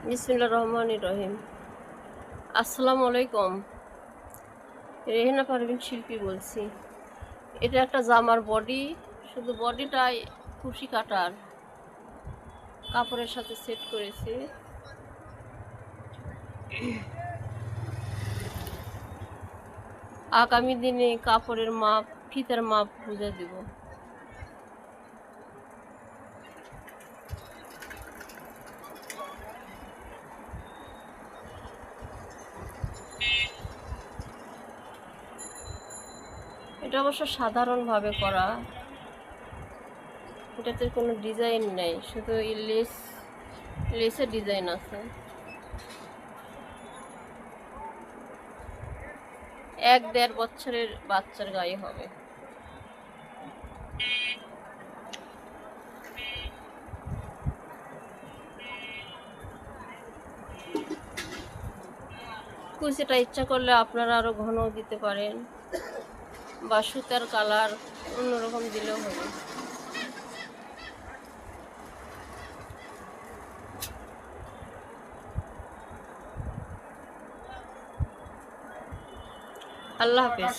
বিসমিল্লাহির রহমানির রহিম। আসসালামু আলাইকুম। রেহেনা পারভিন শিল্পী বলছি। এটা একটা জামার বডি, শুধু বডিটাই কুশি কাটার কাপড়ের সাথে সেট করেছি। আগামী দিনে কাপড়ের মাপ, ফিতার মাপ বুঝে দেব। এটা অবশ্য সাধারণভাবে করা, এটাতে কোনো ডিজাইন নেই, শুধু লেসের ডিজাইন আছে। 1-1.5 বছরের বাচ্চার গায়ে হবে। কুচিটা ইচ্ছা করলে আপনারা আরো ঘন দিতে পারেন, বা সুতার কালার অন্যরকম দিলেও হবে। আল্লাহ হাফেজ।